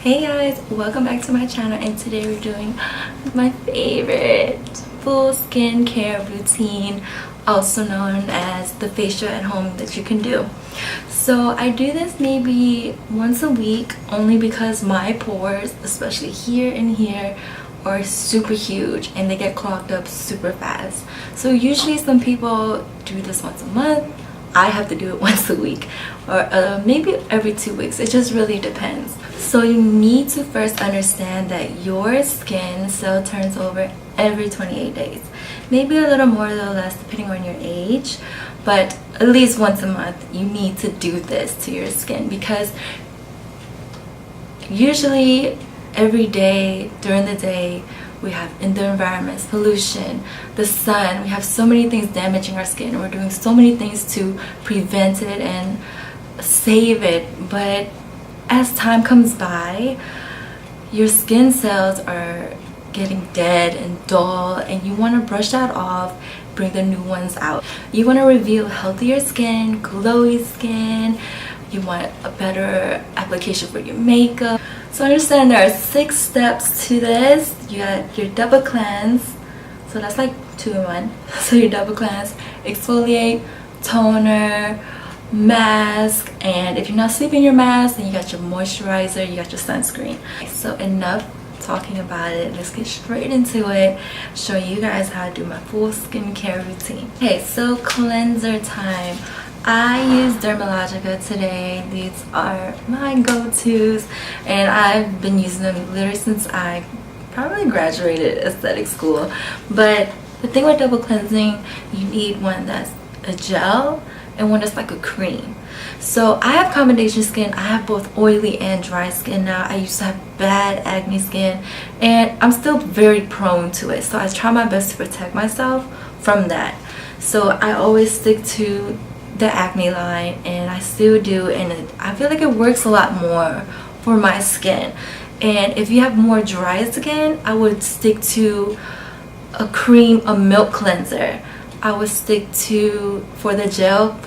Hey guys, welcome back to my channel, and today we're doing my favorite full skincare routine, also known as the facial at home that you can do. So I do this maybe once a week only because my pores, especially here and here, are super huge and they get clogged up super fast. So usually some people do this once a month. I have to do it once a week, or maybe every 2 weeks. It just really depends. So you need to first understand that your skin cell turns over every 28 days. Maybe a little more, a little less depending on your age, but at least once a month you need to do this to your skin, because usually every day during the day we have indoor environments, pollution, the sun. We have so many things damaging our skin, and we're doing so many things to prevent it and save it. But as time comes by, your skin cells are getting dead and dull, and you want to brush that off, bring the new ones out. You want to reveal healthier skin, glowy skin. You want a better application for your makeup. So understand there are 6 steps to this. You got your double cleanse, so that's like 2 in 1. So your double cleanse, exfoliate, toner, mask, and if you're not sleeping your mask, then you got your moisturizer, you got your sunscreen. So enough talking about it, let's get straight into it, show you guys how to do my full skincare routine. Okay, so cleanser time. I use Dermalogica today. These are my go-tos, and I've been using them literally since I probably graduated aesthetic school. But the thing with double cleansing, you need one that's a gel and one that's like a cream. So I have combination skin. I have both oily and dry skin now. I used to have bad acne skin, and I'm still very prone to it. So I try my best to protect myself from that. So I always stick to the acne line, and I still do, and I feel like it works a lot more for my skin. And if you have more dry skin, I would stick to a cream, a milk cleanser. I would stick to, for the gel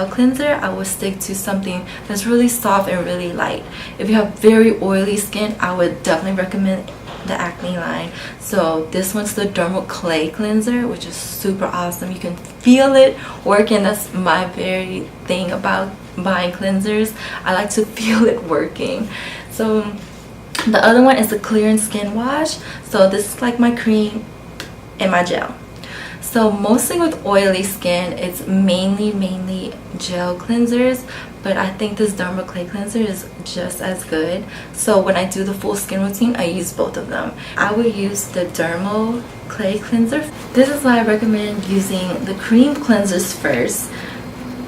cleanser, I would stick to something that's really soft and really light. If you have very oily skin, I would definitely recommend the acne line. So this one's the dermal clay cleanser, which is super awesome. You can feel it working. That's my very thing about buying cleansers. I like to feel it working. So the other one is the clearing skin wash. So this is like my cream and my gel. So mostly with oily skin, it's mainly gel cleansers, but I think this dermal clay cleanser is just as good. So when I do the full skin routine, I use both of them. I would use the dermal clay cleanser. This is why I recommend using the cream cleansers first,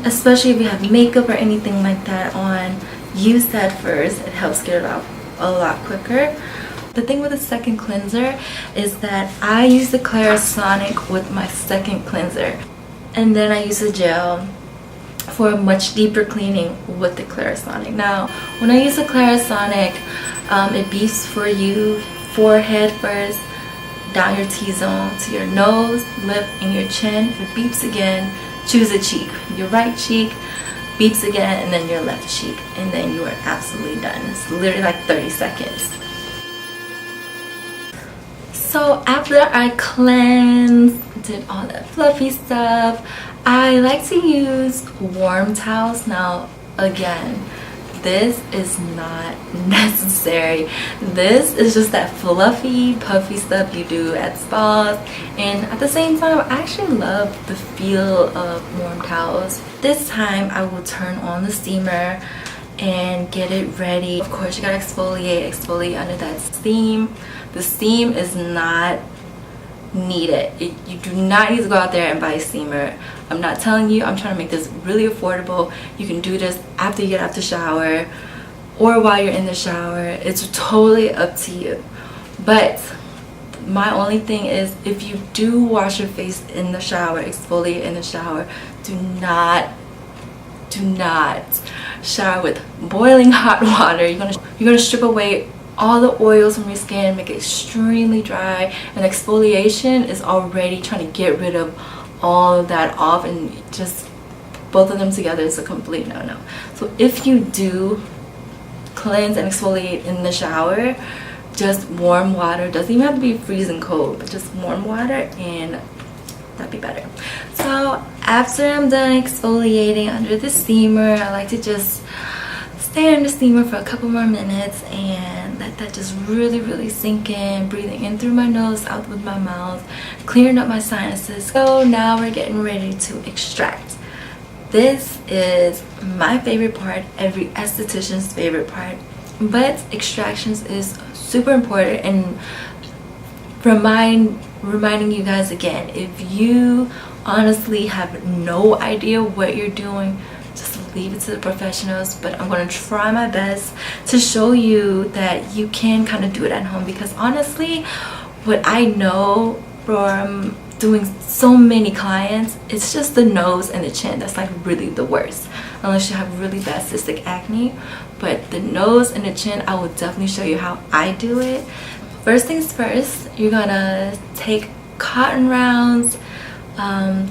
especially if you have makeup or anything like that on. Use that first. It helps get it out a lot quicker. The thing with the second cleanser is that I use the Clarisonic with my second cleanser, and then I use the gel for a much deeper cleaning with the Clarisonic. Now, when I use the Clarisonic, it beeps for you forehead first, down your T-zone to your nose, lip, and your chin. It beeps again. Choose a cheek. Your right cheek beeps again, and then your left cheek, and then you are absolutely done. It's literally like 30 seconds. So after I cleansed, did all that fluffy stuff, I like to use warm towels. Now again, this is not necessary. This is just that fluffy, puffy stuff you do at spas, and at the same time, I actually love the feel of warm towels. This time I will turn on the steamer and get it ready. Of course, you gotta exfoliate under that steam. The steam is not needed. You do not need to go out there and buy a steamer. I'm not telling you. I'm trying to make this really affordable. You can do this after you get out the shower or while you're in the shower. It's totally up to you. But my only thing is, if you do wash your face in the shower, exfoliate in the shower, do not shower with boiling hot water. You're gonna strip away all the oils from your skin, make it extremely dry, and exfoliation is already trying to get rid of all of that off, and just both of them together is a complete no-no. So if you do cleanse and exfoliate in the shower. Just warm water, doesn't even have to be freezing cold, but just warm water, and that'd be better. So after I'm done exfoliating under the steamer, I like to just stay in the steamer for a couple more minutes and let that just really sink in, breathing in through my nose, out with my mouth, clearing up my sinuses. So now we're getting ready to extract. This is my favorite part, every esthetician's favorite part, but extractions is super important. And reminding you guys again, if you honestly have no idea what you're doing, just leave it to the professionals. But I'm going to try my best to show you that you can kind of do it at home, because honestly, what I know from doing so many clients, it's just the nose and the chin that's like really the worst, unless you have really bad cystic acne. But the nose and the chin, I will definitely show you how I do it. First things first, you're gonna take cotton rounds,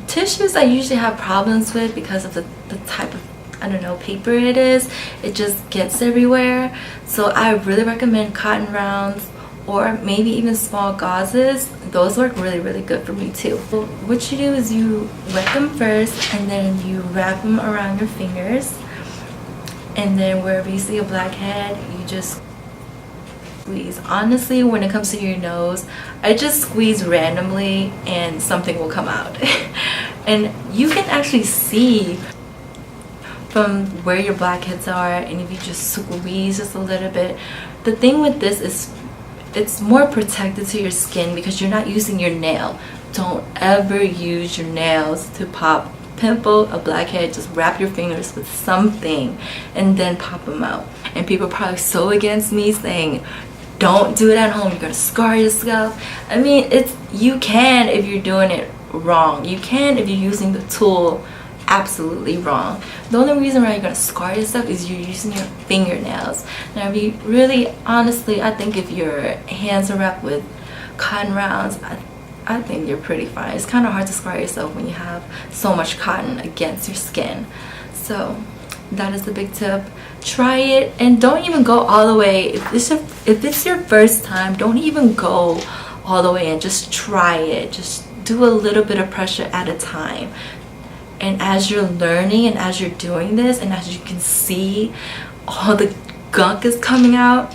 tissues I usually have problems with because of the type of, I don't know, paper it is. It just gets everywhere. So I really recommend cotton rounds, or maybe even small gauzes. Those work really good for me too. So what you do is you wet them first, and then you wrap them around your fingers, and then wherever you see a blackhead, you just squeeze. Honestly, when it comes to your nose, I just squeeze randomly and something will come out. And you can actually see from where your blackheads are, and if you just squeeze just a little bit. The thing with this is it's more protected to your skin because you're not using your nail. Don't ever use your nails to pop pimple, a blackhead. Just wrap your fingers with something and then pop them out. And people are probably so against me saying don't do it at home, you're gonna scar yourself. I mean, you can if you're doing it wrong. You can if you're using the tool absolutely wrong. The only reason why you're gonna scar yourself is you're using your fingernails. Now, if you really, honestly, I think if your hands are wrapped with cotton rounds, I think you're pretty fine. It's kind of hard to scar yourself when you have so much cotton against your skin. So that is the big tip. Try it, and don't even go all the way. If it's your first time, don't even go all the way and just try it. Just do a little bit of pressure at a time. And as you're learning and as you're doing this, and as you can see all the gunk is coming out,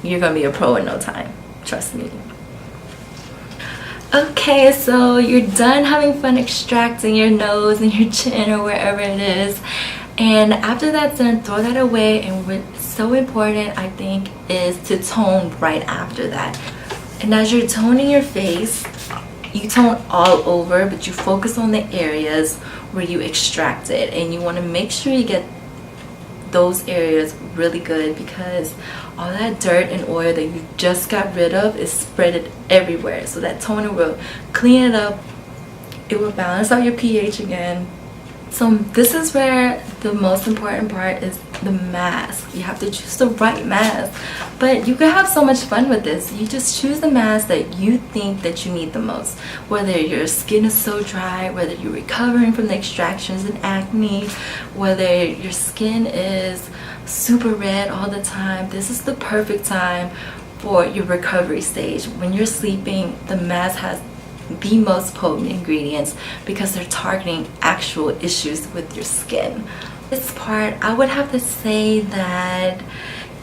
you're gonna be a pro in no time. Trust me. Okay, so you're done having fun extracting your nose and your chin or wherever it is. And after that's done, throw that away. And what's so important, I think, is to tone right after that. And as you're toning your face, you tone all over, but you focus on the areas where you extracted, and you want to make sure you get those areas really good, because all that dirt and oil that you just got rid of is spread everywhere. So that toner will clean it up, it will balance out your pH again. So this is where the most important part is the mask. You have to choose the right mask, but you can have so much fun with this. You just choose the mask that you think that you need the most, whether your skin is so dry, whether you're recovering from the extractions and acne, whether your skin is super red all the time. This is the perfect time for your recovery stage. When you're sleeping, the mask has the most potent ingredients because they're targeting actual issues with your skin. This part, I would have to say that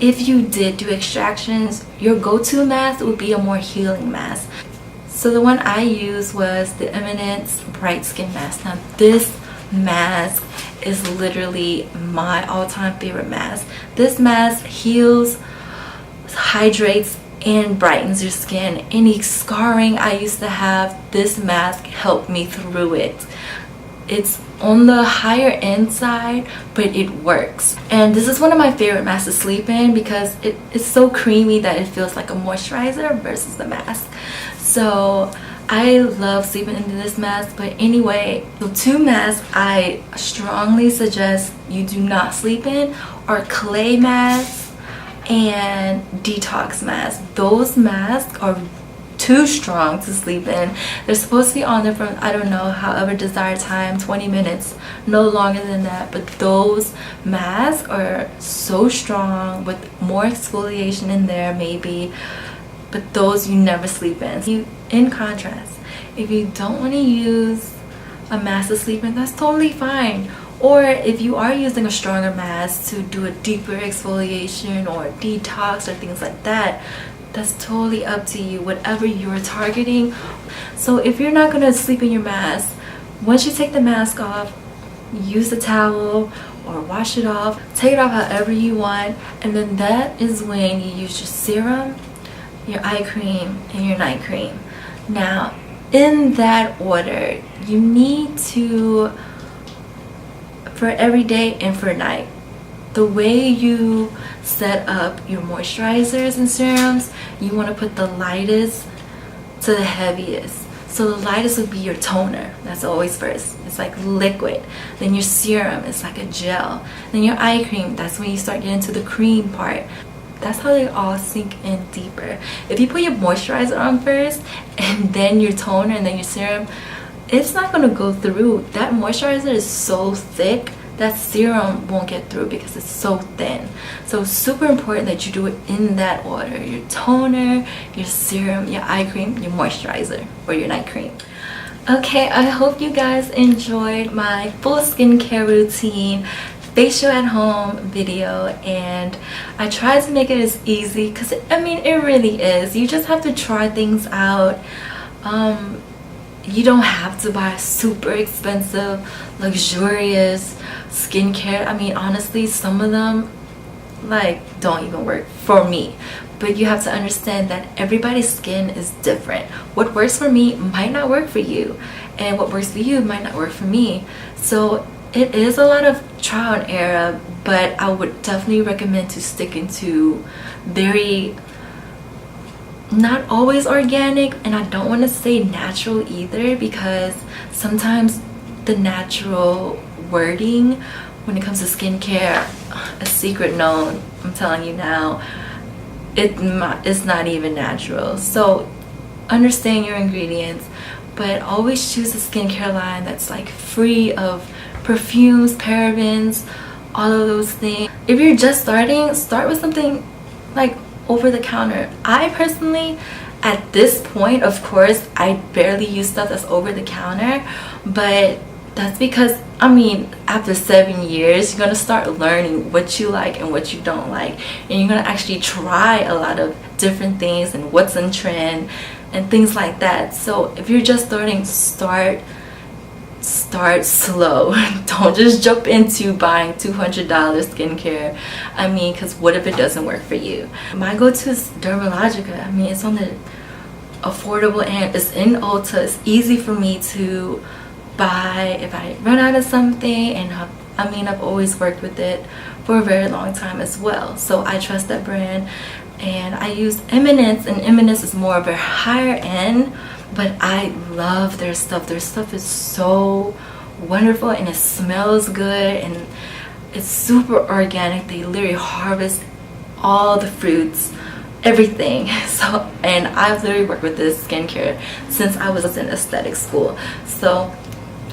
if you did do extractions, your go-to mask would be a more healing mask. So the one I used was the Eminence Bright Skin Mask. Now this mask is literally my all-time favorite mask. This mask heals, hydrates, and brightens your skin. Any scarring I used to have, this mask helped me through it. It's on the higher end side, but it works. And this is one of my favorite masks to sleep in because it's so creamy that it feels like a moisturizer versus the mask. So I love sleeping into this mask. But anyway, the two masks I strongly suggest you do not sleep in are clay masks and detox masks. Those masks are too strong to sleep in. They're supposed to be on there for, I don't know, however desired time, 20 minutes, no longer than that. But those masks are so strong with more exfoliation in there maybe, but those you never sleep in. In contrast, if you don't want to use a mask to sleep in, that's totally fine. Or if you are using a stronger mask to do a deeper exfoliation or detox or things like that, that's totally up to you, whatever you're targeting. So if you're not going to sleep in your mask, once you take the mask off, use the towel or wash it off, take it off however you want, and then that is when you use your serum, your eye cream, and your night cream. Now, in that order, you need to, for every day and for night, the way you set up your moisturizers and serums, you want to put the lightest to the heaviest. So the lightest would be your toner. That's always first. It's like liquid. Then your serum is like a gel. Then your eye cream, that's when you start getting to the cream part. That's how they all sink in deeper. If you put your moisturizer on first and then your toner and then your serum, it's not going to go through. That moisturizer is so thick that serum won't get through because it's so thin. So it's super important that you do it in that order: your toner, your serum, your eye cream, your moisturizer, or your night cream. Okay, I hope you guys enjoyed my full skincare routine facial at home video, and I tried to make it as easy because I mean it really is. You just have to try things out. You don't have to buy super expensive, luxurious skincare. I mean, honestly, some of them like don't even work for me. But you have to understand that everybody's skin is different. What works for me might not work for you, and what works for you might not work for me. So it is a lot of trial and error, but I would definitely recommend to sticking to very, not always organic, and I don't want to say natural either, because sometimes the natural wording when it comes to skincare, a secret known, I'm telling you now, it's not even natural. So understand your ingredients, but always choose a skincare line that's like free of perfumes, parabens, all of those things. If you're just starting, start with something like over the counter. I personally, at this point, of course, I barely use stuff that's over the counter, but that's because, I mean, after 7 years, you're gonna start learning what you like and what you don't like, and you're gonna actually try a lot of different things and what's in trend and things like that. So if you're just starting, start slow. Don't just jump into buying $200 skincare. I mean, because what if it doesn't work for you? My go-to is Dermalogica. I mean, it's on the affordable end. It's in Ulta. It's easy for me to buy if I run out of something, and I've always worked with it for a very long time as well. So I trust that brand, and I use Eminence, and Eminence is more of a higher end, but I love their stuff. Their stuff is so wonderful, and it smells good, and it's super organic. They literally harvest all the fruits, everything. So, and I've literally worked with this skincare since I was in aesthetic school. So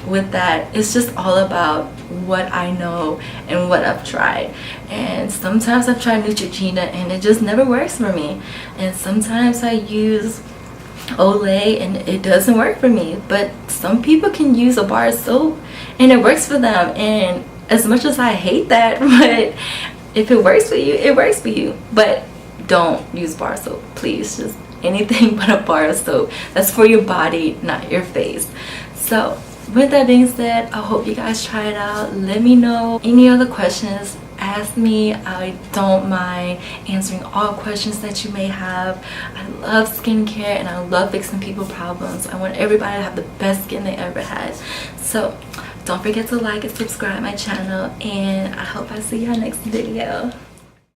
with that, it's just all about what I know and what I've tried. And sometimes I've tried Neutrogena and it just never works for me, and sometimes I use Olay and it doesn't work for me. But some people can use a bar of soap and it works for them, and as much as I hate that, but if it works for you, it works for you. But don't use bar soap, please. Just anything but a bar of soap. That's for your body, not your face. So with that being said, I hope you guys try it out. Let me know any other questions. Ask me. I don't mind answering all questions that you may have. I love skincare and I love fixing people's problems. I want everybody to have the best skin they ever had. So don't forget to like and subscribe my channel, and I hope I see you on next video.